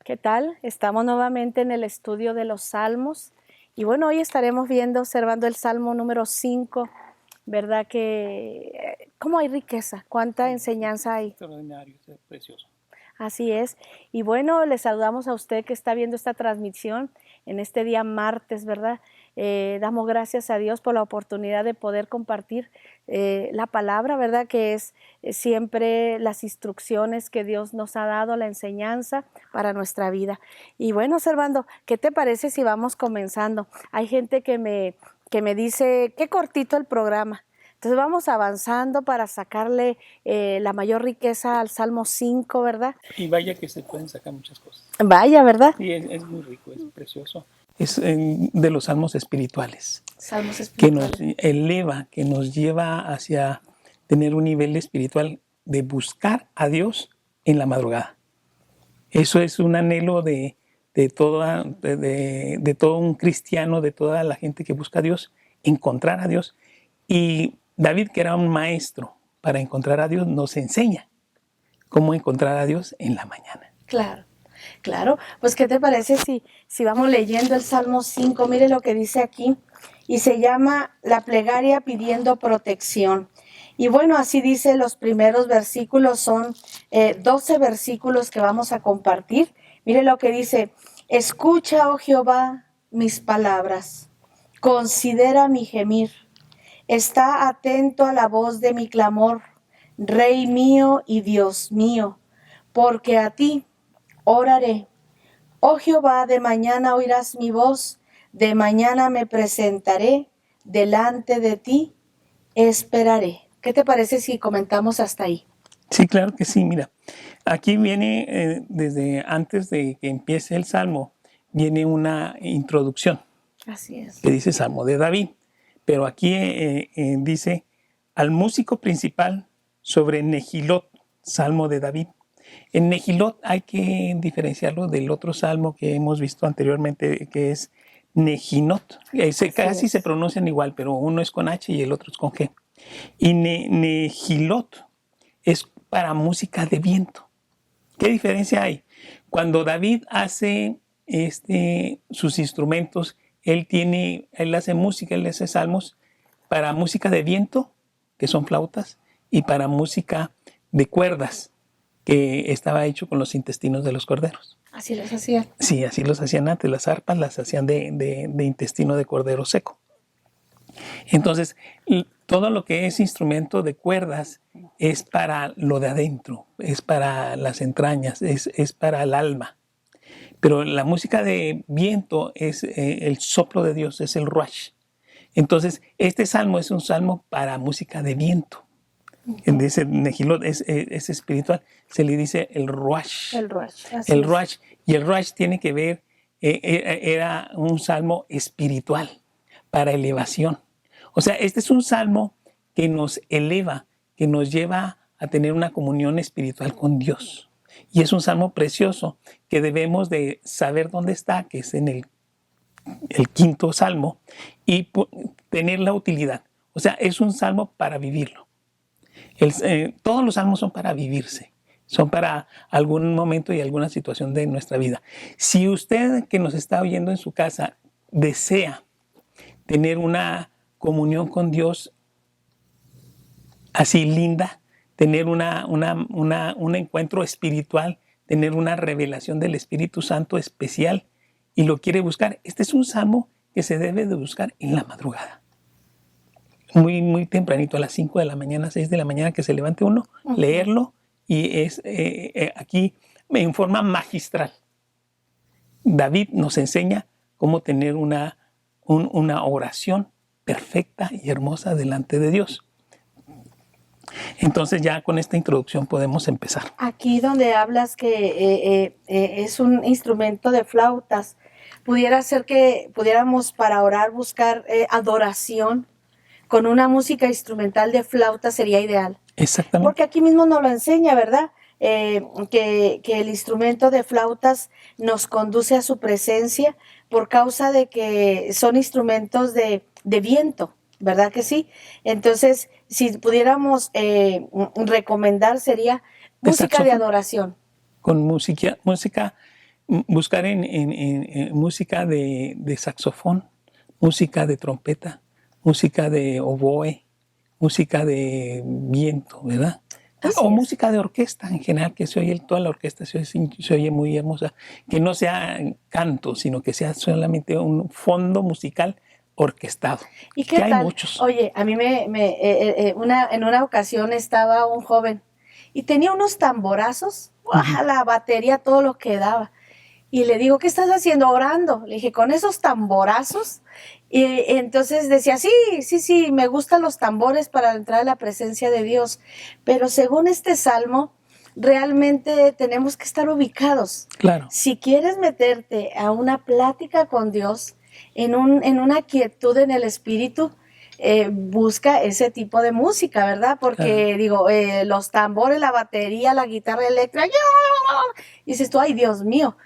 ¿Qué tal? Estamos nuevamente en el estudio de los Salmos y bueno, hoy estaremos observando el Salmo número 5, ¿verdad? Que cómo hay riqueza, cuánta enseñanza hay. Extraordinario, es precioso. Así es. Y bueno, le saludamos a usted que está viendo esta transmisión en este día martes, ¿verdad? Damos gracias a Dios por la oportunidad de poder compartir la palabra, ¿verdad? Que es siempre las instrucciones que Dios nos ha dado, la enseñanza para nuestra vida. Y bueno, Servando, ¿qué te parece si vamos comenzando? Hay gente que me dice, qué cortito el programa. Entonces vamos avanzando para sacarle la mayor riqueza al Salmo 5, ¿verdad? Y vaya que se pueden sacar muchas cosas. Vaya, ¿verdad? Sí, es muy rico, es precioso. Es de los salmos espirituales. Salmos Que nos espirituales. eleva, que nos lleva hacia tener un nivel espiritual de buscar a Dios en la madrugada. Eso es un anhelo de todo un cristiano, de toda la gente que busca a Dios, encontrar a Dios. Y David, que era un maestro para encontrar a Dios, nos enseña cómo encontrar a Dios en la mañana. Claro, claro. Pues, ¿qué te parece si vamos leyendo el Salmo 5? Mire lo que dice aquí. Y se llama La plegaria pidiendo protección. Y bueno, así dice los primeros versículos, son 12 versículos que vamos a compartir. Mire lo que dice: escucha, oh Jehová, mis palabras, considera mi gemir, está atento a la voz de mi clamor, Rey mío y Dios mío, porque a ti oraré. Oh Jehová, de mañana oirás mi voz, de mañana me presentaré, delante de ti esperaré. ¿Qué te parece si comentamos hasta ahí? Sí, claro que sí. Mira, aquí viene, desde antes de que empiece el Salmo, viene una introducción. Así es. Que dice Salmo de David. Pero aquí dice al músico principal sobre Nehilot, Salmo de David. En Nehilot hay que diferenciarlo del otro salmo que hemos visto anteriormente, que es Nejinot. Casi se pronuncian igual, pero uno es con H y el otro es con G. Y Nehilot es para música de viento. ¿Qué diferencia hay? Cuando David hace sus instrumentos, él hace música, él hace salmos para música de viento, que son flautas, y para música de cuerdas, que estaba hecho con los intestinos de los corderos. Así los hacían. Sí, así los hacían antes. Las arpas las hacían de intestino de cordero seco. Entonces, todo lo que es instrumento de cuerdas es para lo de adentro, es para las entrañas, es para el alma. Pero la música de viento es el soplo de Dios, es el ruach. Entonces, este salmo es un salmo para música de viento. Dice Nehilot, es espiritual, se le dice el ruach. El ruach. El ruach. Y el ruach tiene que ver, era un salmo espiritual, para elevación. O sea, este es un salmo que nos eleva, que nos lleva a tener una comunión espiritual con Dios. Y es un salmo precioso que debemos de saber dónde está, que es en el quinto salmo, y tener la utilidad. O sea, es un salmo para vivirlo. Todos los salmos son para vivirse, son para algún momento y alguna situación de nuestra vida. Si usted que nos está oyendo en su casa desea tener una comunión con Dios así linda, tener un encuentro espiritual, tener una revelación del Espíritu Santo especial y lo quiere buscar, este es un salmo que se debe de buscar en la madrugada. Muy, muy tempranito, a las 5 de la mañana, 6 de la mañana, que se levante uno, leerlo, y es aquí en forma magistral. David nos enseña cómo tener una oración perfecta y hermosa delante de Dios. Entonces ya con esta introducción podemos empezar. Aquí donde hablas que es un instrumento de flautas, pudiera ser que pudiéramos para orar buscar adoración con una música instrumental de flauta, sería ideal. Exactamente. Porque aquí mismo nos lo enseña, ¿verdad? Que el instrumento de flautas nos conduce a su presencia por causa de que son instrumentos de viento, ¿verdad que sí? Entonces, si pudiéramos recomendar, sería música de adoración. Con música buscar en música de saxofón, música de trompeta, música de oboe, música de viento, ¿verdad? O música de orquesta en general, que se oye, toda la orquesta se oye muy hermosa, que no sea canto, sino que sea solamente un fondo musical orquestado. ¿Y qué que hay tal? muchos. Oye, a mí en una ocasión estaba un joven y tenía unos tamborazos, ¡guau! La batería, todo lo que daba. Y le digo, ¿qué estás haciendo? Orando. Le dije, ¿con esos tamborazos? Y entonces decía, sí, me gustan los tambores para entrar a la presencia de Dios. Pero según este salmo, realmente tenemos que estar ubicados. Claro. Si quieres meterte a una plática con Dios, en una quietud en el espíritu, busca ese tipo de música, ¿verdad? Porque digo, los tambores, la batería, la guitarra eléctrica, y dices tú, ay, Dios mío,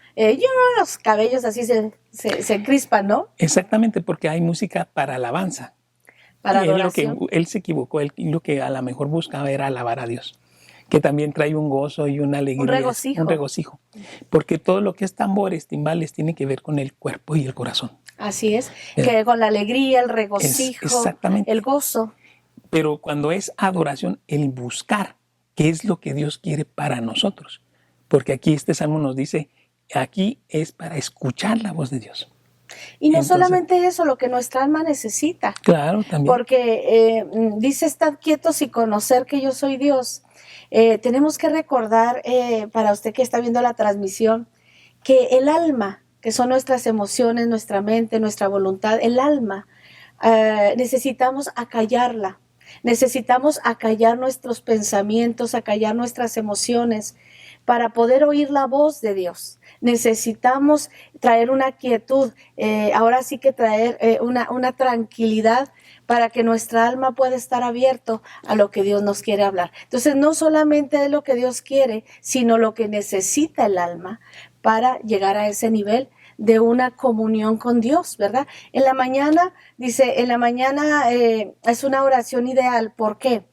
los cabellos así se crispan, ¿no? Exactamente, porque hay música para alabanza. Para y adoración. él se equivocó, lo que a lo mejor buscaba era alabar a Dios, que también trae un gozo y una alegría, un regocijo, porque todo lo que es tambores, timbales, tiene que ver con el cuerpo y el corazón. Así es, que con la alegría, el regocijo, exactamente. el gozo. Pero cuando es adoración, el buscar qué es lo que Dios quiere para nosotros, porque aquí este salmo nos dice, aquí es para escuchar la voz de Dios. Y no solamente eso, lo que nuestra alma necesita. Claro, también. Porque dice, estad quietos y conocer que yo soy Dios. Tenemos que recordar, para usted que está viendo la transmisión, que el alma, que son nuestras emociones, nuestra mente, nuestra voluntad, el alma, necesitamos acallarla. Necesitamos acallar nuestros pensamientos, acallar nuestras emociones para poder oír la voz de Dios. Necesitamos traer una quietud, ahora sí que traer una tranquilidad para que nuestra alma pueda estar abierto a lo que Dios nos quiere hablar. Entonces, no solamente es lo que Dios quiere, sino lo que necesita el alma para llegar a ese nivel de una comunión con Dios, ¿verdad? En la mañana, dice, en la mañana es una oración ideal. ¿Por qué?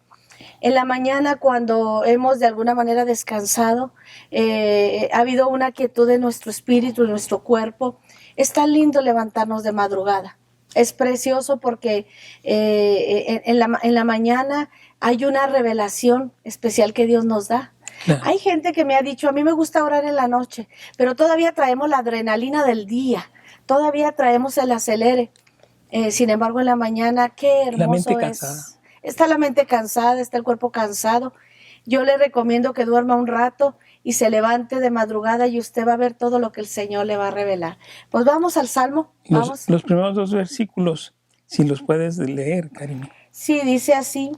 En la mañana, cuando hemos de alguna manera descansado, ha habido una quietud en nuestro espíritu, en nuestro cuerpo. Es tan lindo levantarnos de madrugada. Es precioso porque en la mañana hay una revelación especial que Dios nos da. Claro. Hay gente que me ha dicho, a mí me gusta orar en la noche, pero todavía traemos la adrenalina del día, todavía traemos el acelere. Sin embargo, en la mañana, qué hermoso la mente es. Cansada. Está la mente cansada, está el cuerpo cansado. Yo le recomiendo que duerma un rato y se levante de madrugada y usted va a ver todo lo que el Señor le va a revelar. Pues vamos al Salmo. Vamos. Los primeros 2 versículos, si los puedes leer, Karina. Sí, dice así,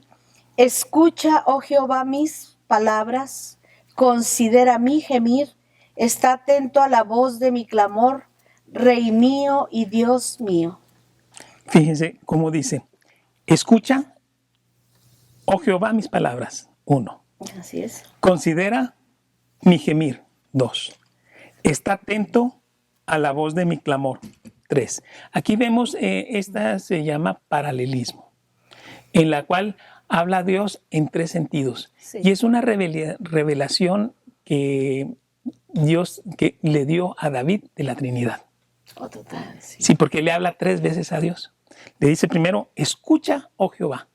escucha, oh Jehová, mis palabras, considera mi gemir, está atento a la voz de mi clamor, Rey mío y Dios mío. Fíjense cómo dice, escucha, oh Jehová, mis palabras, 1. Así es. Considera mi gemir, 2. Está atento a la voz de mi clamor, 3. Aquí vemos, esta se llama paralelismo, en la cual habla Dios en 3 sentidos. Sí. Y es una revelación que Dios que le dio a David de la Trinidad. Oh, total, sí. Sí, porque le habla 3 veces a Dios. Le dice primero, escucha, oh Jehová.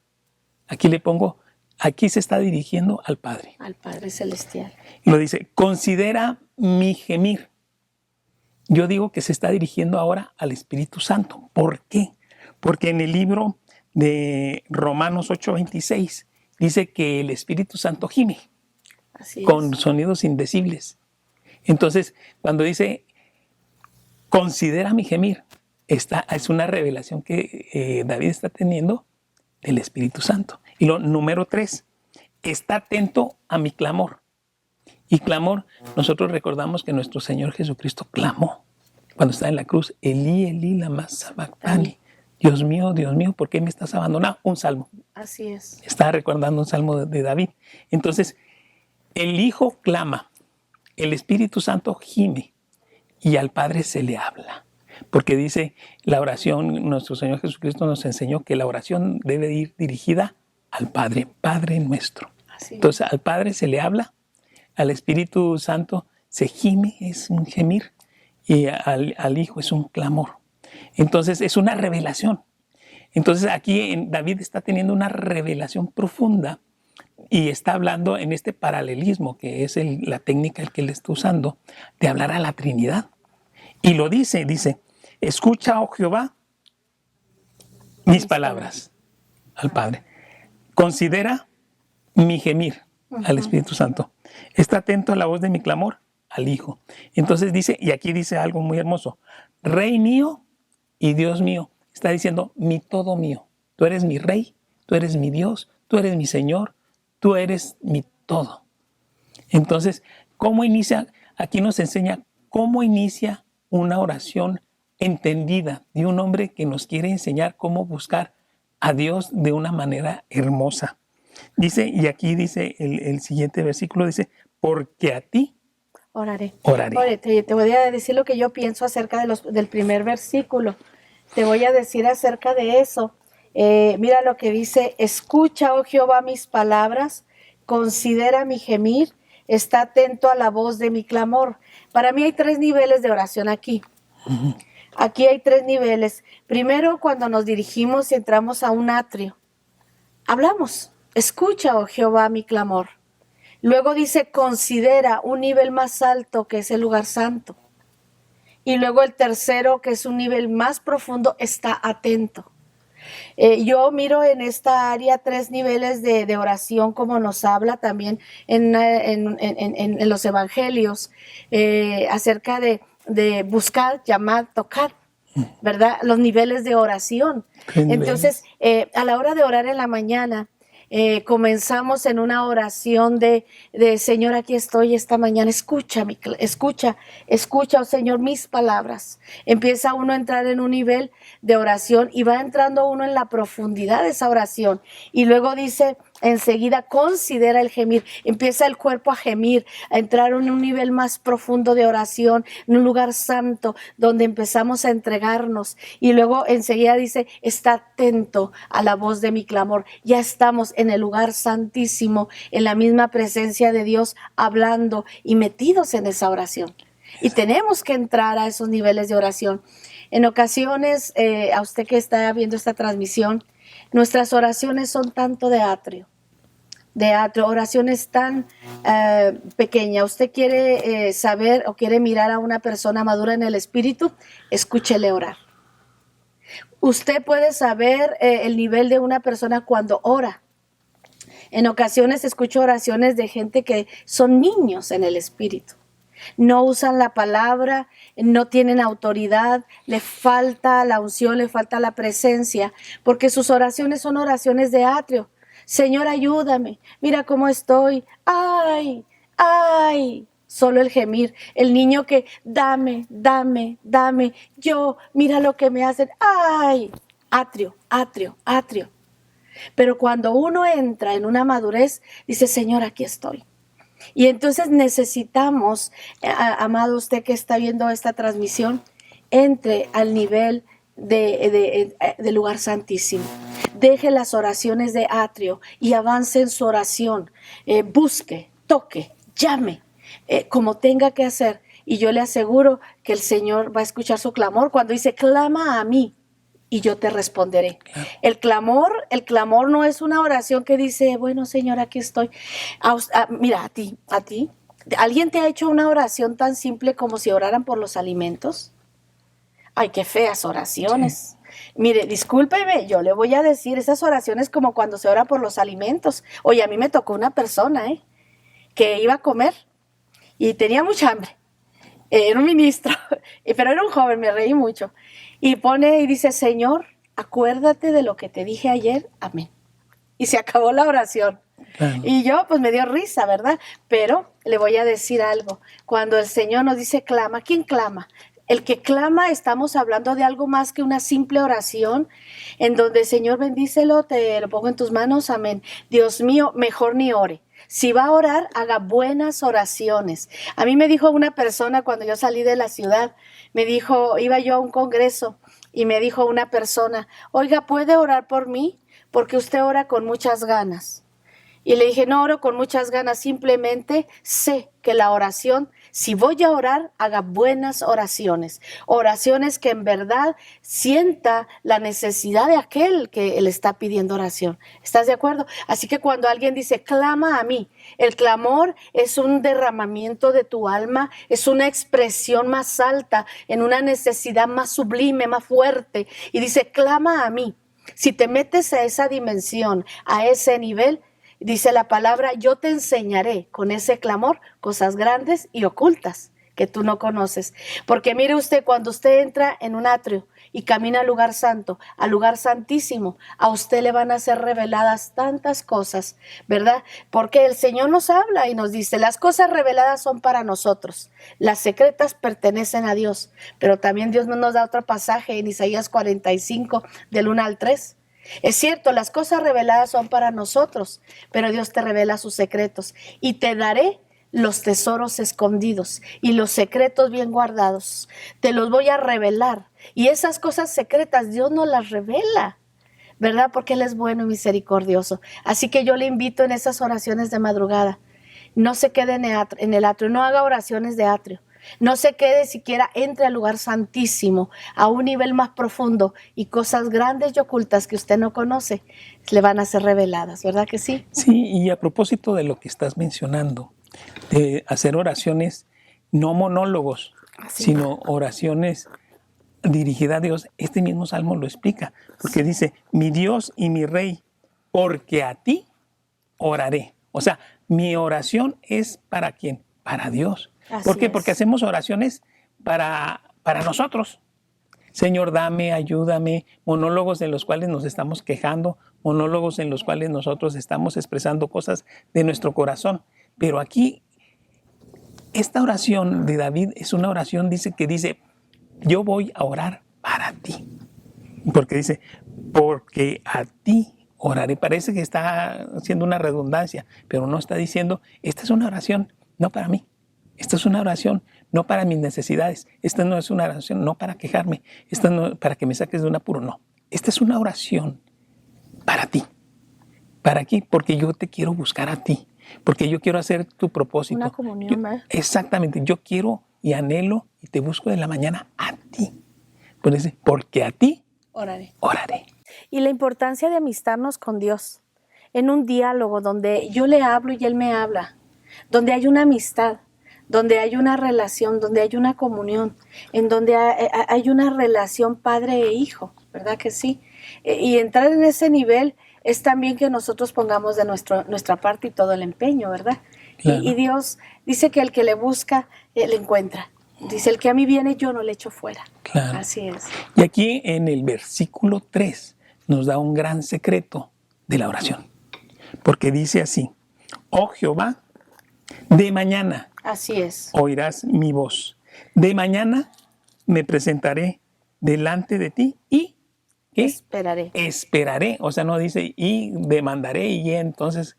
Aquí le pongo, aquí se está dirigiendo al Padre. Al Padre Celestial. Y lo dice, considera mi gemir. Yo digo que se está dirigiendo ahora al Espíritu Santo. ¿Por qué? Porque en el libro de Romanos 8:26 dice que el Espíritu Santo gime. Así es. Con sonidos indecibles. Entonces, cuando dice, considera mi gemir, esta es una revelación que David está teniendo del Espíritu Santo. Y lo número 3, está atento a mi clamor. Y clamor, nosotros recordamos que nuestro Señor Jesucristo clamó cuando está en la cruz, Elí, Elí, lama sabactani. Dios mío, ¿por qué me estás abandonando? Un salmo. Así es. Está recordando un salmo de David. Entonces, el Hijo clama, el Espíritu Santo gime y al Padre se le habla. Porque dice la oración, nuestro Señor Jesucristo nos enseñó que la oración debe ir dirigida al Padre, Padre nuestro. Así. Entonces al Padre se le habla, al Espíritu Santo se gime, es un gemir, y al Hijo es un clamor. Entonces es una revelación. Entonces aquí David está teniendo una revelación profunda y está hablando en este paralelismo, que es la técnica que él está usando, de hablar a la Trinidad. Y lo dice, escucha, oh Jehová, mis palabras al Padre. Considera mi gemir al Espíritu Santo. Está atento a la voz de mi clamor al Hijo. Entonces dice, y aquí dice algo muy hermoso, Rey mío y Dios mío. Está diciendo, mi todo mío. Tú eres mi Rey, tú eres mi Dios, tú eres mi Señor, tú eres mi todo. Entonces, ¿cómo inicia? Aquí nos enseña cómo inicia una oración entendida de un hombre que nos quiere enseñar cómo buscar a Dios de una manera hermosa. Dice, y aquí dice el siguiente versículo, dice, porque a ti oraré. Oraré. Te voy a decir lo que yo pienso acerca del primer versículo. Te voy a decir acerca de eso. Mira lo que dice, escucha, oh Jehová, mis palabras, considera mi gemir, está atento a la voz de mi clamor. Para mí hay 3 niveles de oración aquí. Aquí hay 3 niveles. Primero, cuando nos dirigimos y entramos a un atrio, hablamos, escucha, oh Jehová, mi clamor. Luego dice, considera un nivel más alto, que es el lugar santo. Y luego el tercero, que es un nivel más profundo, está atento. Yo miro en esta área 3 niveles de oración, como nos habla también en los evangelios, acerca de buscar, llamar, tocar, ¿verdad? Los niveles de oración. Entonces, a la hora de orar en la mañana, comenzamos en una oración de Señor, aquí estoy esta mañana, escucha, oh Señor, mis palabras. Empieza uno a entrar en un nivel de oración y va entrando uno en la profundidad de esa oración. Y luego dice, enseguida considera el gemir, empieza el cuerpo a gemir, a entrar en un nivel más profundo de oración, en un lugar santo, donde empezamos a entregarnos. Y luego enseguida dice, está atento a la voz de mi clamor. Ya estamos en el lugar santísimo, en la misma presencia de Dios, hablando y metidos en esa oración. Y tenemos que entrar a esos niveles de oración. En ocasiones, a usted que está viendo esta transmisión, nuestras oraciones son tanto de atrio, oraciones tan pequeñas. Usted quiere saber o quiere mirar a una persona madura en el espíritu, escúchele orar. Usted puede saber el nivel de una persona cuando ora. En ocasiones escucho oraciones de gente que son niños en el espíritu. No usan la palabra, no tienen autoridad, le falta la unción, le falta la presencia, porque sus oraciones son oraciones de atrio. Señor, ayúdame, mira cómo estoy, ay, ay. Solo el gemir, el niño que dame, dame, dame, yo, mira lo que me hacen, ay, atrio, atrio, atrio. Pero cuando uno entra en una madurez, dice, Señor, aquí estoy. Y entonces necesitamos, amado usted que está viendo esta transmisión, entre al nivel de lugar santísimo. Deje las oraciones de atrio y avance en su oración. Busque, toque, llame, como tenga que hacer. Y yo le aseguro que el Señor va a escuchar su clamor cuando dice, clama a mí y yo te responderé. El clamor no es una oración que dice, bueno, Señor, aquí estoy. Mira, a ti, ¿alguien te ha hecho una oración tan simple como si oraran por los alimentos? Ay, qué feas oraciones. Sí. Mire, discúlpeme, yo le voy a decir, esas oraciones como cuando se ora por los alimentos. Oye, a mí me tocó una persona, que iba a comer y tenía mucha hambre. Era un ministro, pero era un joven, me reí mucho. Y pone y dice, Señor, acuérdate de lo que te dije ayer, amén. Y se acabó la oración. Claro. Y yo, pues me dio risa, ¿verdad? Pero le voy a decir algo. Cuando el Señor nos dice clama, ¿quién clama? El que clama, estamos hablando de algo más que una simple oración, en donde, Señor, bendícelo, te lo pongo en tus manos, amén. Dios mío, mejor ni ore. Si va a orar, haga buenas oraciones. A mí me dijo una persona cuando yo salí de la ciudad, me dijo, iba yo a un congreso y me dijo una persona, oiga, ¿puede orar por mí? Porque usted ora con muchas ganas. Y le dije, no oro con muchas ganas, simplemente sé que la oración, si voy a orar, haga buenas oraciones. Oraciones que en verdad sienta la necesidad de aquel que le está pidiendo oración. ¿Estás de acuerdo? Así que cuando alguien dice, clama a mí, el clamor es un derramamiento de tu alma, es una expresión más alta, en una necesidad más sublime, más fuerte. Y dice, clama a mí. Si te metes a esa dimensión, a ese nivel, dice la palabra, yo te enseñaré con ese clamor cosas grandes y ocultas que tú no conoces. Porque mire usted, cuando usted entra en un atrio y camina al lugar santo, al lugar santísimo, a usted le van a ser reveladas tantas cosas, ¿verdad? Porque el Señor nos habla y nos dice, las cosas reveladas son para nosotros, las secretas pertenecen a Dios. Pero también Dios nos da otro pasaje en Isaías 45, del 1 al 3. Es cierto, las cosas reveladas son para nosotros, pero Dios te revela sus secretos. Y te daré los tesoros escondidos y los secretos bien guardados. Te los voy a revelar. Y esas cosas secretas Dios nos las revela, ¿verdad? Porque Él es bueno y misericordioso. Así que yo le invito en esas oraciones de madrugada. No se quede en el atrio, no haga oraciones de atrio. No se quede siquiera, entre al lugar santísimo, a un nivel más profundo, y cosas grandes y ocultas que usted no conoce le van a ser reveladas, ¿verdad que sí? Sí, y a propósito de lo que estás mencionando, de hacer oraciones, no monólogos, sino oraciones dirigidas a Dios, este mismo salmo lo explica, porque dice, mi Dios y mi Rey, porque a ti oraré. O sea, mi oración es ¿para quién? Para Dios. ¿Por qué? Porque hacemos oraciones para nosotros. Señor, dame, ayúdame, monólogos en los cuales nos estamos quejando, monólogos en los cuales nosotros estamos expresando cosas de nuestro corazón. Pero aquí, esta oración de David es una oración, dice, yo voy a orar para ti. Porque dice, porque a ti oraré. Parece que está haciendo una redundancia, pero no está diciendo, esta es una oración, no para mí. Esta es una oración, no para mis necesidades. Esta no es una oración, no para quejarme. Esta no para que me saques de un apuro, no. Esta es una oración para ti. ¿Para qué? Porque yo te quiero buscar a ti. Porque yo quiero hacer tu propósito. Una comunión, ¿verdad? Exactamente. Yo quiero y anhelo y te busco de la mañana a ti. Porque a ti oraré. Y la importancia de amistarnos con Dios en un diálogo donde yo le hablo y Él me habla, donde hay una amistad, donde hay una relación, donde hay una comunión, en donde hay una relación padre e hijo, ¿verdad que sí? Y entrar en ese nivel es también que nosotros pongamos de nuestra parte y todo el empeño, ¿verdad? Claro. Y Dios dice que el que le busca, le encuentra. Dice, el que a mí viene, yo no le echo fuera. Claro. Así es. Y aquí en el versículo 3 nos da un gran secreto de la oración. Porque dice así, oh Jehová, de mañana Así es. oirás mi voz. De mañana me presentaré delante de ti y ¿qué? Esperaré. Esperaré. O sea, no dice y demandaré y entonces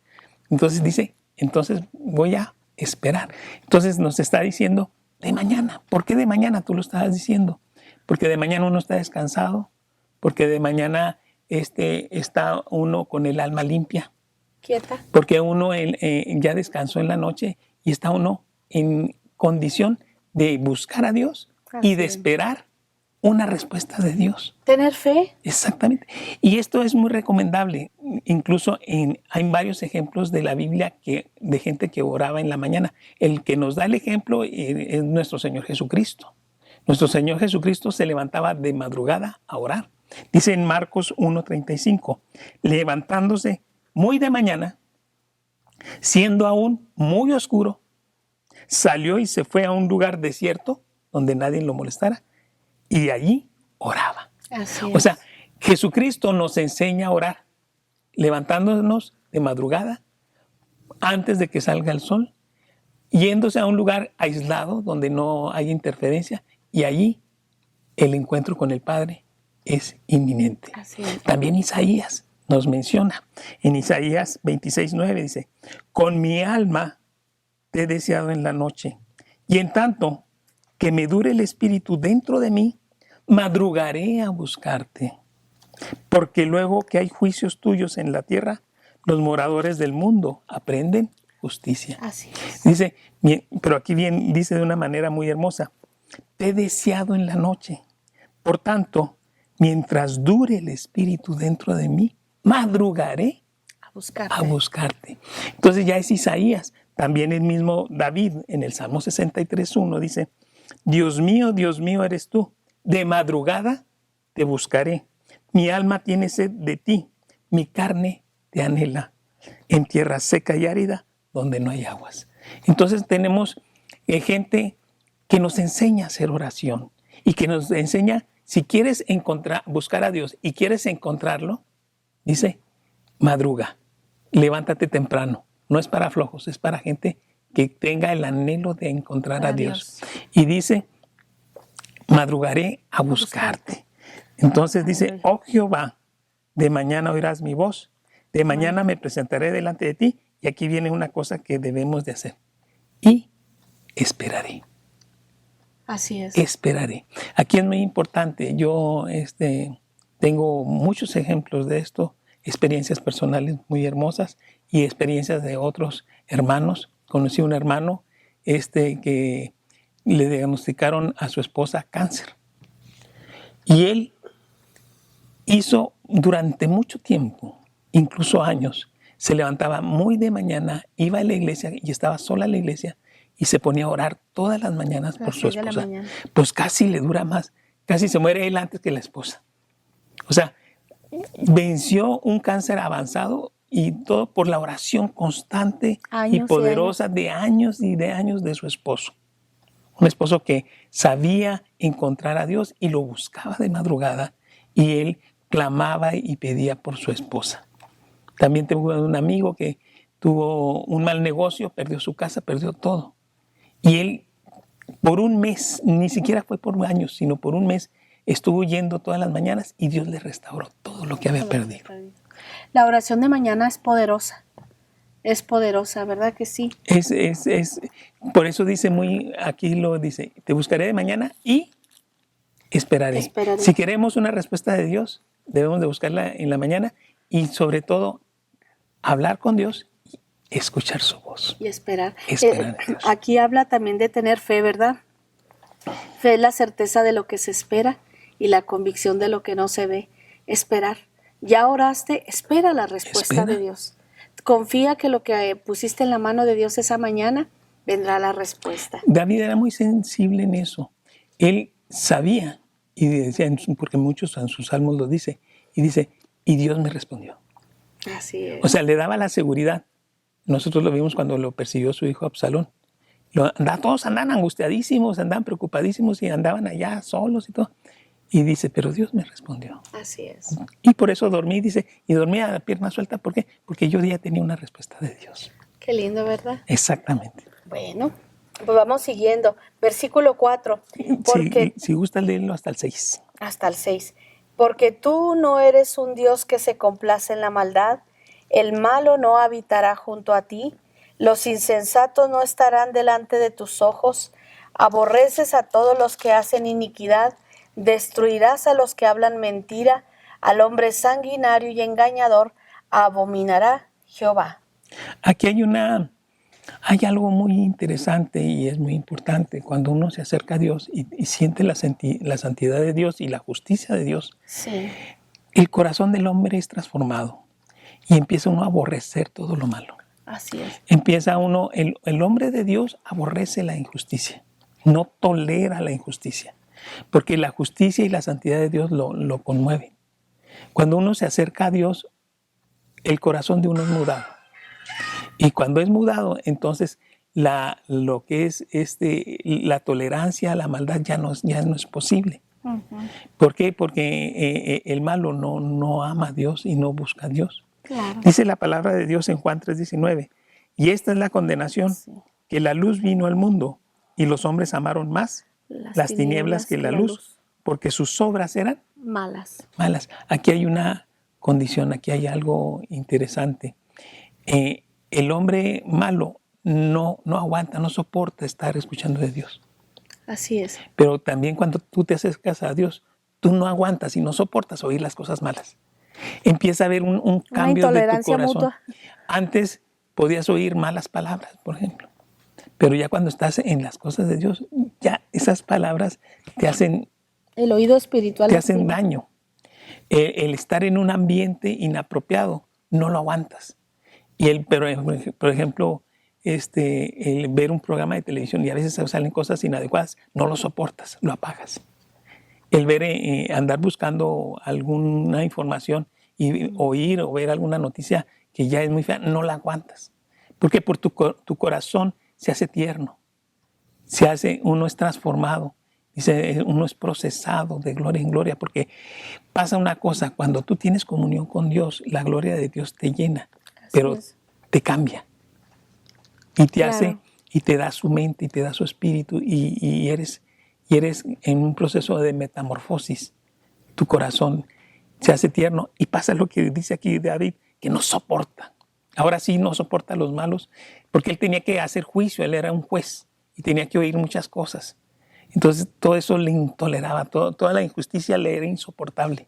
dice, entonces voy a esperar. Entonces nos está diciendo de mañana. ¿Por qué de mañana? Tú lo estabas diciendo. Porque de mañana uno está descansado, porque de mañana está uno con el alma limpia, Quieta. porque uno ya descansó en la noche y está uno en condición de buscar a Dios Así y de es. esperar una respuesta de Dios. Tener fe. Exactamente. Y esto es muy recomendable. Incluso hay varios ejemplos de la Biblia de gente que oraba en la mañana. El que nos da el ejemplo es nuestro Señor Jesucristo. Nuestro Señor Jesucristo se levantaba de madrugada a orar. Dice en Marcos 1:35, levantándose muy de mañana, siendo aún muy oscuro, salió y se fue a un lugar desierto donde nadie lo molestara y allí oraba. Así O sea, es. Jesucristo nos enseña a orar, levantándonos de madrugada, antes de que salga el sol, yéndose a un lugar aislado donde no hay interferencia y allí el encuentro con el Padre es inminente. Así es. También Isaías nos menciona, en Isaías 26:9 dice, con mi alma te he deseado en la noche y en tanto que me dure el espíritu dentro de mí, madrugaré a buscarte. Porque luego que hay juicios tuyos en la tierra, los moradores del mundo aprenden justicia. Así es. Dice, pero aquí bien dice de una manera muy hermosa, te he deseado en la noche. Por tanto, mientras dure el Espíritu dentro de mí, madrugaré a buscarte. Entonces ya es Isaías. También el mismo David en el Salmo 63:1 dice, Dios mío eres tú. De madrugada te buscaré. Mi alma tiene sed de ti. Mi carne te anhela. En tierra seca y árida donde no hay aguas. Entonces tenemos gente que nos enseña a hacer oración y que nos enseña, si quieres buscar a Dios y quieres encontrarlo, dice, madruga, levántate temprano. No es para flojos, es para gente que tenga el anhelo de encontrar a Dios. Y dice, madrugaré a buscarte. Entonces dice, oh Jehová, de mañana oirás mi voz, de mañana me presentaré delante de ti. Y aquí viene una cosa que debemos de hacer. Y esperaré. Así es. Esperaré. Aquí es muy importante. Yo tengo muchos ejemplos de esto, experiencias personales muy hermosas y experiencias de otros hermanos. Conocí un hermano que le diagnosticaron a su esposa cáncer. Y él hizo durante mucho tiempo, incluso años, se levantaba muy de mañana, iba a la iglesia y estaba sola en la iglesia y se ponía a orar todas las mañanas por su esposa. Pues casi le dura más, casi se muere él antes que la esposa. O sea, venció un cáncer avanzado y todo por la oración constante y poderosa de años y de años de su esposo. Un esposo que sabía encontrar a Dios y lo buscaba de madrugada y él clamaba y pedía por su esposa. También tengo un amigo que tuvo un mal negocio, perdió su casa, perdió todo. Y él por un mes, ni siquiera fue por años, sino por un mes, estuvo yendo todas las mañanas y Dios le restauró todo lo que había perdido. La oración de mañana es poderosa. Es poderosa, ¿verdad que sí? Por eso dice aquí lo dice, te buscaré de mañana y esperaré. Si queremos una respuesta de Dios, debemos de buscarla en la mañana y sobre todo hablar con Dios y escuchar su voz. Y esperar. Esperar en Dios. Aquí habla también de tener fe, ¿verdad? Fe es la certeza de lo que se espera y la convicción de lo que no se ve. Esperar. Ya oraste, espera la respuesta de Dios. Confía que lo que pusiste en la mano de Dios esa mañana, vendrá la respuesta. David era muy sensible en eso. Él sabía, y decía, porque muchos en sus salmos lo dice, y dice, y Dios me respondió. Así es. O sea, le daba la seguridad. Nosotros lo vimos cuando lo persiguió su hijo Absalón. Todos andaban angustiadísimos, andaban preocupadísimos y andaban allá solos y todo. Y dice, pero Dios me respondió. Así es. Y por eso dormí, dice, y dormía a la pierna suelta. ¿Por qué? Porque yo ya tenía una respuesta de Dios. Qué lindo, ¿verdad? Exactamente. Bueno, pues vamos siguiendo. Versículo 4. Si gusta leerlo hasta el 6. Hasta el 6. Porque tú no eres un Dios que se complace en la maldad, el malo no habitará junto a ti, los insensatos no estarán delante de tus ojos, aborreces a todos los que hacen iniquidad, destruirás a los que hablan mentira, al hombre sanguinario y engañador abominará Jehová. Aquí hay algo muy interesante y es muy importante cuando uno se acerca a Dios y siente la santidad de Dios y la justicia de Dios. Sí. El corazón del hombre es transformado y empieza uno a aborrecer todo lo malo. Así es. Empieza uno, el hombre de Dios aborrece la injusticia, no tolera la injusticia, porque la justicia y la santidad de Dios lo conmueven. Cuando uno se acerca a Dios, el corazón de uno es mudado. Y cuando es mudado, entonces lo que es la tolerancia a la maldad ya no es posible. Uh-huh. ¿Por qué? Porque el malo no ama a Dios y no busca a Dios. Claro. Dice la palabra de Dios en Juan 3:19. Y esta es la condenación, que la luz vino al mundo y los hombres amaron más las tinieblas que la luz, porque sus obras eran malas. Aquí hay una condición, aquí hay algo interesante. El hombre malo no aguanta, no soporta estar escuchando de Dios. Así es. Pero también cuando tú te acercas a Dios, tú no aguantas y no soportas oír las cosas malas. Empieza a haber un Una cambio de tu intolerancia corazón. mutua. Antes podías oír malas palabras, por ejemplo. Pero ya cuando estás en las cosas de Dios, ya esas palabras te hacen El oído espiritual. lastima. daño. El estar en un ambiente inapropiado, no lo aguantas. Pero, por ejemplo, el ver un programa de televisión y a veces salen cosas inadecuadas, no lo soportas, lo apagas. El ver, andar buscando alguna información y oír o ver alguna noticia que ya es muy fea, no la aguantas. Porque por tu corazón se hace tierno, uno es transformado, uno es procesado de gloria en gloria, porque pasa una cosa, cuando tú tienes comunión con Dios, la gloria de Dios te llena, pero te cambia y te hace, y te da su mente y te da su espíritu y eres en un proceso de metamorfosis. Tu corazón se hace tierno y pasa lo que dice aquí David, que no soporta. Ahora sí no soporta a los malos, porque él tenía que hacer juicio, él era un juez y tenía que oír muchas cosas. Entonces todo eso le intoleraba, toda la injusticia le era insoportable.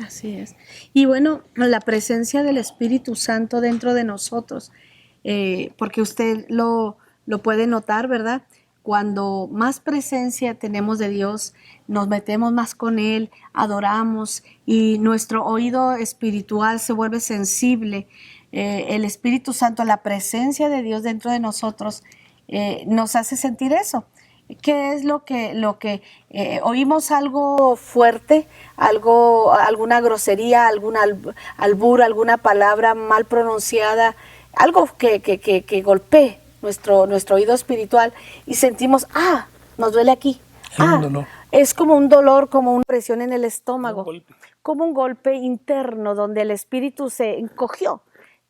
Así es. Y bueno, la presencia del Espíritu Santo dentro de nosotros, porque usted lo puede notar, ¿verdad? Cuando más presencia tenemos de Dios, nos metemos más con Él, adoramos y nuestro oído espiritual se vuelve sensible. El Espíritu Santo, la presencia de Dios dentro de nosotros, nos hace sentir eso. ¿Qué es lo que oímos algo fuerte, alguna grosería, algún albur, alguna palabra mal pronunciada, algo que golpee nuestro oído espiritual y sentimos, nos duele aquí. Es como un dolor, como una presión en el estómago, como un golpe interno donde el espíritu se encogió.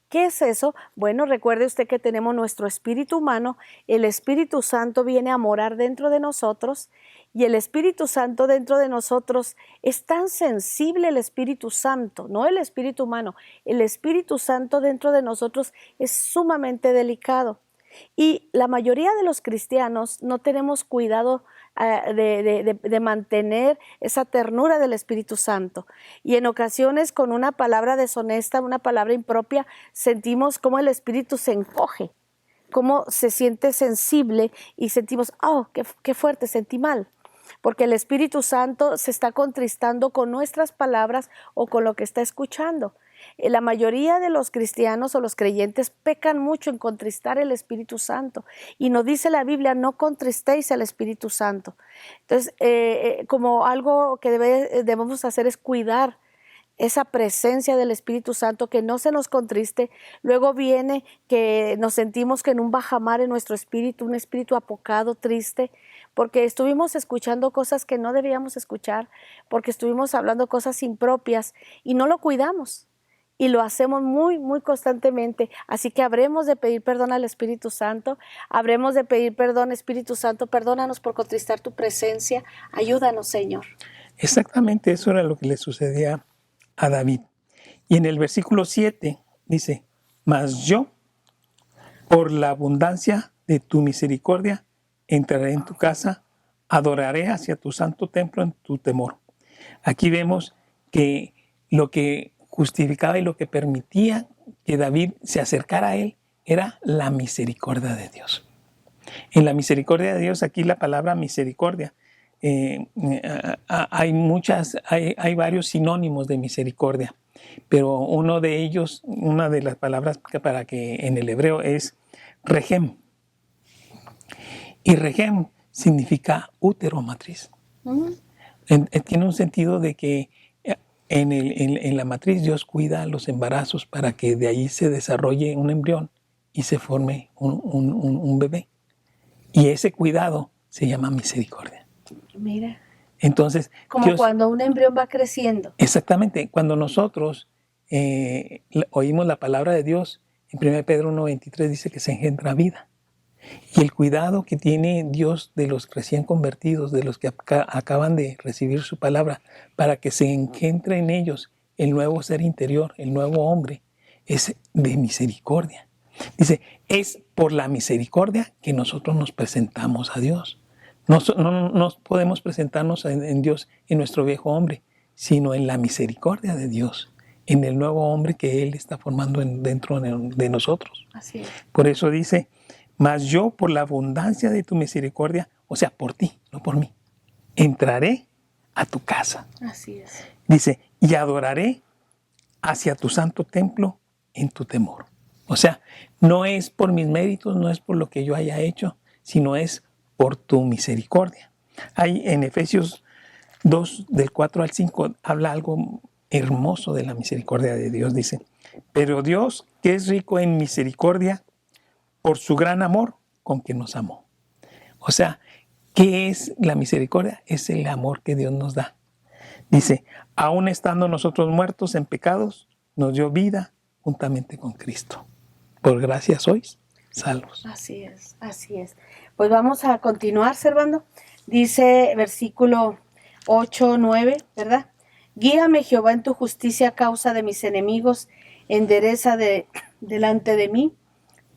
¿Qué es eso? Bueno, recuerde usted que tenemos nuestro espíritu humano, el Espíritu Santo viene a morar dentro de nosotros y el Espíritu Santo dentro de nosotros es tan sensible el Espíritu Santo, no el espíritu humano, el Espíritu Santo dentro de nosotros es sumamente delicado. Y la mayoría de los cristianos no tenemos cuidado de mantener esa ternura del Espíritu Santo. Y en ocasiones con una palabra deshonesta, una palabra impropia, sentimos cómo el Espíritu se encoge, cómo se siente sensible y sentimos, qué fuerte, sentí mal. Porque el Espíritu Santo se está contristando con nuestras palabras o con lo que está escuchando. La mayoría de los cristianos o los creyentes pecan mucho en contristar el Espíritu Santo y nos dice la Biblia, no contristéis al Espíritu Santo. Entonces, como algo que debemos hacer es cuidar esa presencia del Espíritu Santo, que no se nos contriste. Luego viene que nos sentimos que en un bajamar en nuestro espíritu, un espíritu apocado, triste, porque estuvimos escuchando cosas que no debíamos escuchar, porque estuvimos hablando cosas impropias y no lo cuidamos. Y lo hacemos muy, muy constantemente. Así que habremos de pedir perdón al Espíritu Santo. Habremos de pedir perdón, Espíritu Santo, perdónanos por contristar tu presencia. Ayúdanos, Señor. Exactamente eso era lo que le sucedía a David. Y en el versículo 7 dice, mas yo, por la abundancia de tu misericordia, entraré en tu casa, adoraré hacia tu santo templo en tu temor. Aquí vemos que lo que justificaba y lo que permitía que David se acercara a él era la misericordia de Dios. En la misericordia de Dios, aquí la palabra misericordia, hay varios sinónimos de misericordia, pero uno de ellos, una de las palabras para que en el hebreo es regem. Y regem significa útero, matriz. Tiene un sentido de que en la matriz Dios cuida los embarazos para que de ahí se desarrolle un embrión y se forme un bebé. Y ese cuidado se llama misericordia. Mira. Entonces, como Dios, cuando un embrión va creciendo. Exactamente. Cuando nosotros oímos la palabra de Dios, en 1 Pedro 1:23 dice que se engendra vida. Y el cuidado que tiene Dios de los recién convertidos, de los que acaban de recibir su palabra, para que se engendre en ellos el nuevo ser interior, el nuevo hombre, es de misericordia. Dice, es por la misericordia que nosotros nos presentamos a Dios. No podemos presentarnos en Dios en nuestro viejo hombre, sino en la misericordia de Dios. en el nuevo hombre que Él está formando dentro de nosotros. Así es. Por eso dice, mas yo por la abundancia de tu misericordia, o sea, por ti, no por mí, entraré a tu casa. Así es. Dice, y adoraré hacia tu santo templo en tu temor. O sea, no es por mis méritos, no es por lo que yo haya hecho, sino es por tu misericordia. Hay en Efesios 2, del 4 al 5, habla algo hermoso de la misericordia de Dios. Dice, pero Dios, que es rico en misericordia, por su gran amor con que nos amó. O sea, ¿qué es la misericordia? Es el amor que Dios nos da. Dice, aún estando nosotros muertos en pecados, nos dio vida juntamente con Cristo. Por gracia sois salvos. Así es, así es. Pues vamos a continuar, Servando. Dice versículo 8, 9, ¿verdad? Guíame, Jehová, en tu justicia a causa de mis enemigos, endereza delante de mí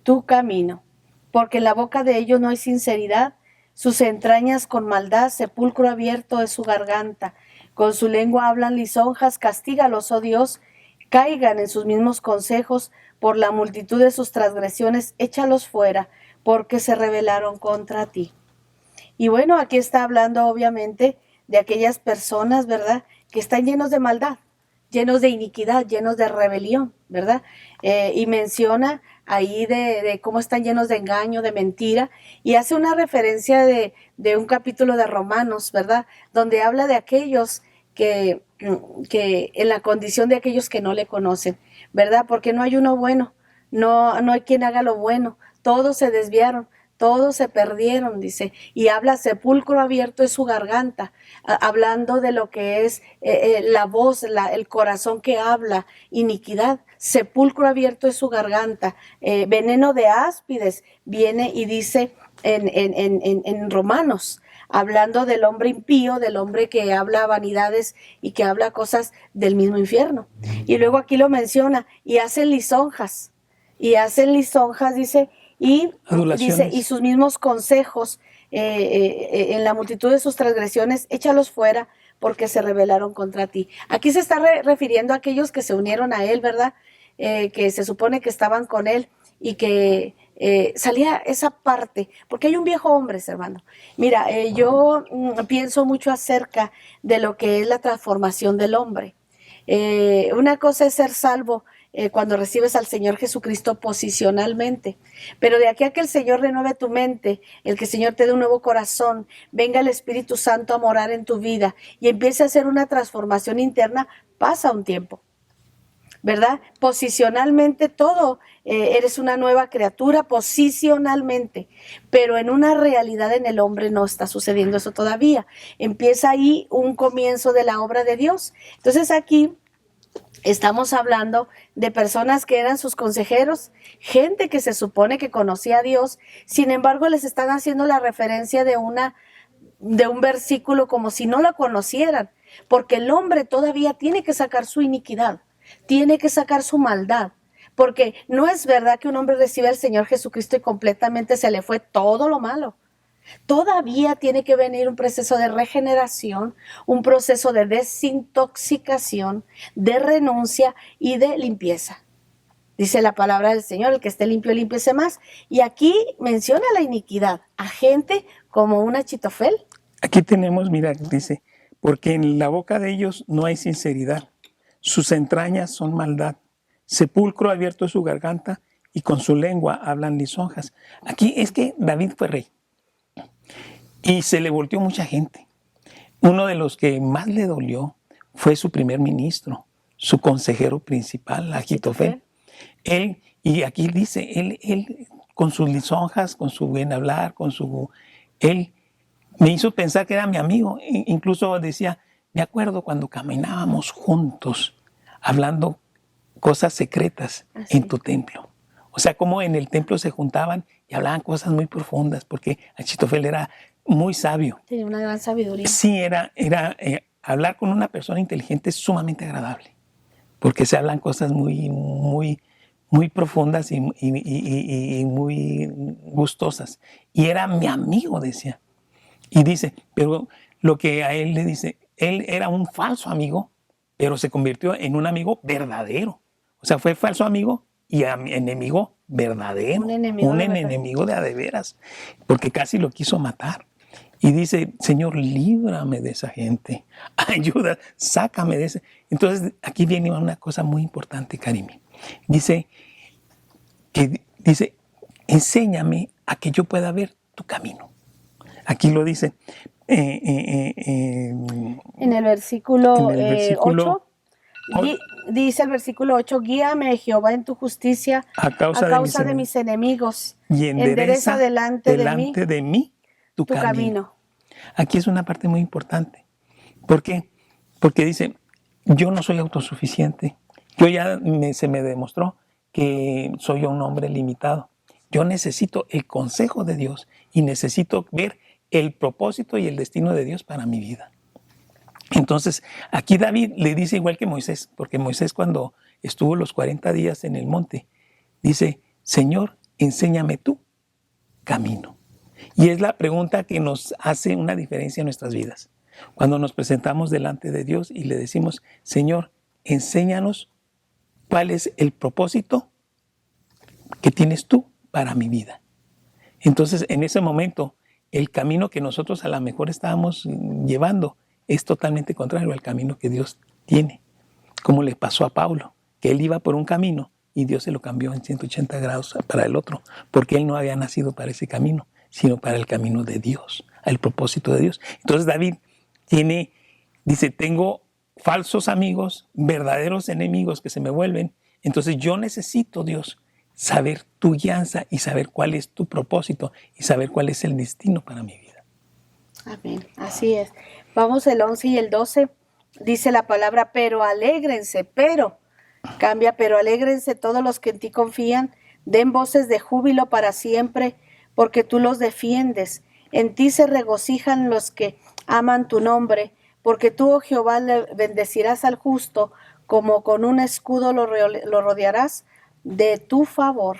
tu camino, porque en la boca de ellos no hay sinceridad, sus entrañas con maldad, sepulcro abierto es su garganta, con su lengua hablan lisonjas, castígalos, oh Dios, caigan en sus mismos consejos, por la multitud de sus transgresiones, échalos fuera, porque se rebelaron contra ti. Y bueno, aquí está hablando obviamente de aquellas personas, ¿verdad?, que están llenos de maldad, llenos de iniquidad, llenos de rebelión, ¿verdad? Y menciona ahí de cómo están llenos de engaño, de mentira, y hace una referencia de un capítulo de Romanos, ¿verdad?, donde habla de aquellos que en la condición de aquellos que no le conocen, ¿verdad? Porque no hay uno bueno, no hay quien haga lo bueno, todos se desviaron, todos se perdieron, dice, y habla sepulcro abierto es su garganta, hablando de lo que es la voz, el corazón que habla, iniquidad, sepulcro abierto es su garganta, veneno de áspides, viene y dice en Romanos, hablando del hombre impío, del hombre que habla vanidades y que habla cosas del mismo infierno. Y luego aquí lo menciona, y hacen lisonjas, dice, y dice, y sus mismos consejos, en la multitud de sus transgresiones, échalos fuera, porque se rebelaron contra ti. Aquí se está refiriendo a aquellos que se unieron a él, ¿verdad? Que se supone que estaban con él y que salía esa parte, porque hay un viejo hombre, hermano. Mira, yo pienso mucho acerca de lo que es la transformación del hombre. Una cosa es ser salvo cuando recibes al Señor Jesucristo posicionalmente, pero de aquí a que el Señor renueve tu mente, el que el Señor te dé un nuevo corazón, venga el Espíritu Santo a morar en tu vida y empiece a hacer una transformación interna, pasa un tiempo, ¿verdad? Posicionalmente todo, eres una nueva criatura posicionalmente, pero en una realidad en el hombre no está sucediendo eso todavía. Empieza ahí un comienzo de la obra de Dios. Entonces aquí estamos hablando de personas que eran sus consejeros, gente que se supone que conocía a Dios, sin embargo les están haciendo la referencia de un versículo como si no lo conocieran, porque el hombre todavía tiene que sacar su iniquidad, tiene que sacar su maldad, porque no es verdad que un hombre reciba al Señor Jesucristo y completamente se le fue todo lo malo. Todavía tiene que venir un proceso de regeneración, un proceso de desintoxicación, de renuncia y de limpieza. Dice la palabra del Señor, el que esté limpio, límpiese más. Y aquí menciona la iniquidad a gente como un Achitofel. Aquí tenemos, mira, dice, porque en la boca de ellos no hay sinceridad, sus entrañas son maldad, sepulcro abierto es su garganta y con su lengua hablan lisonjas. Aquí es que David fue rey. Y se le volteó mucha gente. Uno de los que más le dolió fue su primer ministro, su consejero principal, Achitofel. Él, y aquí dice, él con sus lisonjas, con su buen hablar, él me hizo pensar que era mi amigo. Incluso decía, me acuerdo cuando caminábamos juntos, hablando cosas secretas en tu templo. O sea, como en el templo se juntaban y hablaban cosas muy profundas, porque Achitofel era muy sabio. Tenía una gran sabiduría. Sí, hablar con una persona inteligente es sumamente agradable, porque se hablan cosas muy, muy, muy profundas y muy gustosas. Y era mi amigo, decía. Y dice, pero lo que a él le dice, él era un falso amigo pero se convirtió en un amigo verdadero. O sea, fue falso amigo y enemigo verdadero. Un enemigo de verdad. enemigo de a de veras, porque casi lo quiso matar. Y dice, Señor, líbrame de esa gente. Ayuda, sácame de ese. Entonces, aquí viene una cosa muy importante, Karime. Dice, enséñame a que yo pueda ver tu camino. Aquí lo dice. En el versículo, 8, dice el versículo 8, guíame, Jehová, en tu justicia a causa de mis enemigos. Y endereza delante de mí tu camino. Aquí es una parte muy importante. ¿Por qué? Porque dice, yo no soy autosuficiente. Se me demostró que soy un hombre limitado. Yo necesito el consejo de Dios y necesito ver el propósito y el destino de Dios para mi vida. Entonces, aquí David le dice igual que Moisés, porque Moisés cuando estuvo los 40 días en el monte, dice, Señor, enséñame tu camino. Y es la pregunta que nos hace una diferencia en nuestras vidas. Cuando nos presentamos delante de Dios y le decimos, Señor, enséñanos cuál es el propósito que tienes tú para mi vida. Entonces, en ese momento, el camino que nosotros a lo mejor estábamos llevando es totalmente contrario al camino que Dios tiene. Como le pasó a Pablo, que él iba por un camino y Dios se lo cambió en 180 grados para el otro, porque él no había nacido para ese camino, sino para el camino de Dios, al propósito de Dios. Entonces David dice, tengo falsos amigos, verdaderos enemigos que se me vuelven. Entonces yo necesito, Dios, saber tu guianza y saber cuál es tu propósito y saber cuál es el destino para mi vida. Amén, así es. Vamos el 11 y el 12. Dice la palabra, pero alégrense todos los que en ti confían, den voces de júbilo para siempre, porque tú los defiendes. En ti se regocijan los que aman tu nombre, porque tú, oh Jehová, le bendecirás al justo, como con un escudo lo rodearás de tu favor.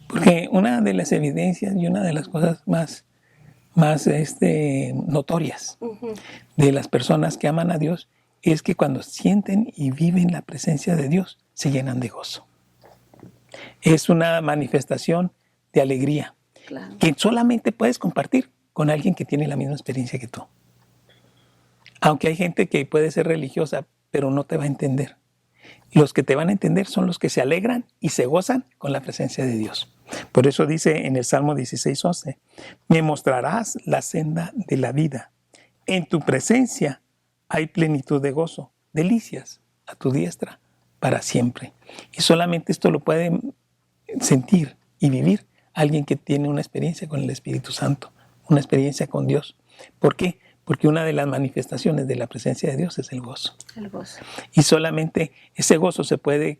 Porque una de las evidencias y una de las cosas más notorias de las personas que aman a Dios es que cuando sienten y viven la presencia de Dios, se llenan de gozo. Es una manifestación de alegría, claro, que solamente puedes compartir con alguien que tiene la misma experiencia que tú. Aunque hay gente que puede ser religiosa, pero no te va a entender. Los que te van a entender son los que se alegran y se gozan con la presencia de Dios. Por eso dice en el Salmo 16:11, me mostrarás la senda de la vida. En tu presencia hay plenitud de gozo, delicias a tu diestra para siempre. Y solamente esto lo puede sentir y vivir alguien que tiene una experiencia con el Espíritu Santo, una experiencia con Dios. ¿Por qué? Porque una de las manifestaciones de la presencia de Dios es el gozo. El gozo. Y solamente ese gozo se puede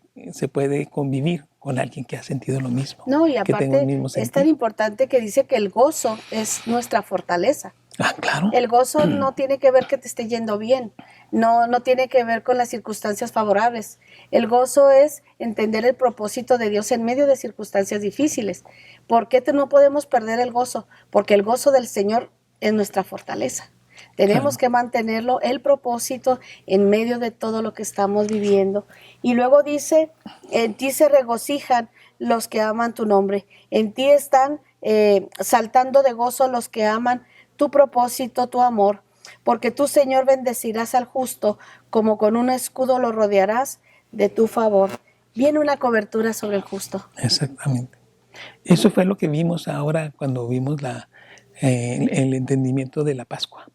convivir con alguien que ha sentido lo mismo. No, y aparte es tan importante que dice que el gozo es nuestra fortaleza. Ah, claro. El gozo no tiene que ver que te esté yendo bien, no tiene que ver con las circunstancias favorables. El gozo es entender el propósito de Dios en medio de circunstancias difíciles. ¿Por qué no podemos perder el gozo? Porque el gozo del Señor es nuestra fortaleza. Tenemos que mantenerlo, el propósito, en medio de todo lo que estamos viviendo. Y luego dice, en ti se regocijan los que aman tu nombre. En ti están saltando de gozo los que aman tu propósito, tu amor. Porque tú, Señor, bendecirás al justo, como con un escudo lo rodearás de tu favor. Viene una cobertura sobre el justo. Exactamente. Eso fue lo que vimos ahora cuando vimos el entendimiento de la Pascua.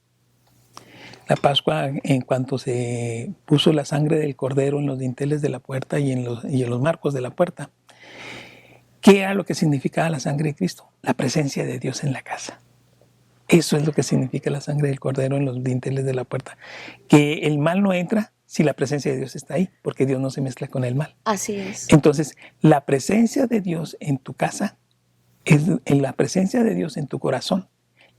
La Pascua, en cuanto se puso la sangre del cordero en los dinteles de la puerta y en los marcos de la puerta, ¿qué era lo que significaba la sangre de Cristo? La presencia de Dios en la casa. Eso es lo que significa la sangre del cordero en los dinteles de la puerta. Que el mal no entra si la presencia de Dios está ahí, porque Dios no se mezcla con el mal. Así es. Entonces, la presencia de Dios en tu casa es la presencia de Dios en tu corazón.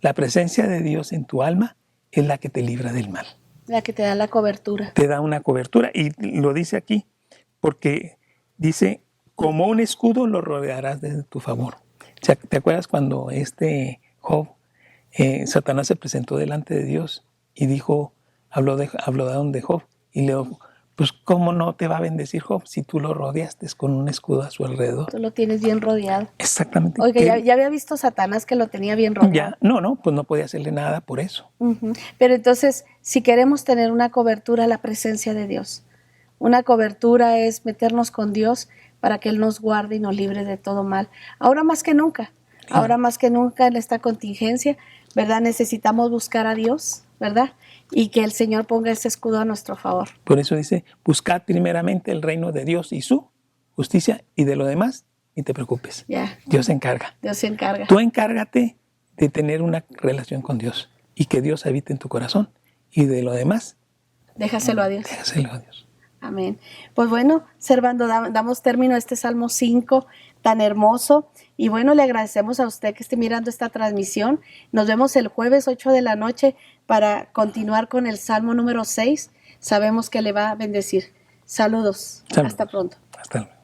La presencia de Dios en tu alma es la que te libra del mal. La que te da la cobertura. Te da una cobertura. Y lo dice aquí, porque dice, como un escudo lo rodearás de tu favor. O sea, ¿te acuerdas cuando Job, Satanás se presentó delante de Dios y dijo, habló de Job Y luego, pues, ¿cómo no te va a bendecir Job si tú lo rodeaste con un escudo a su alrededor? Tú lo tienes bien rodeado. Exactamente. Oiga, ya había visto Satanás que lo tenía bien rodeado. Ya, pues no podía hacerle nada por eso. Ujú. Pero entonces, si queremos tener una cobertura, la presencia de Dios. Una cobertura es meternos con Dios para que Él nos guarde y nos libre de todo mal. Ahora más que nunca, en esta contingencia, ¿verdad? Necesitamos buscar a Dios, ¿verdad? Y que el Señor ponga ese escudo a nuestro favor. Por eso dice, buscad primeramente el reino de Dios y su justicia, y de lo demás, ni te preocupes. Ya. Dios se encarga. Dios se encarga. Tú encárgate de tener una relación con Dios y que Dios habite en tu corazón. Y de lo demás, Déjaselo a Dios. déjaselo a Dios. Amén. Pues bueno, Servando, damos término a este Salmo 5 tan hermoso. Y bueno, le agradecemos a usted que esté mirando esta transmisión. Nos vemos el jueves 8 de la noche para continuar con el Salmo número 6. Sabemos que le va a bendecir. Saludos. Saludos. Hasta pronto. Hasta luego.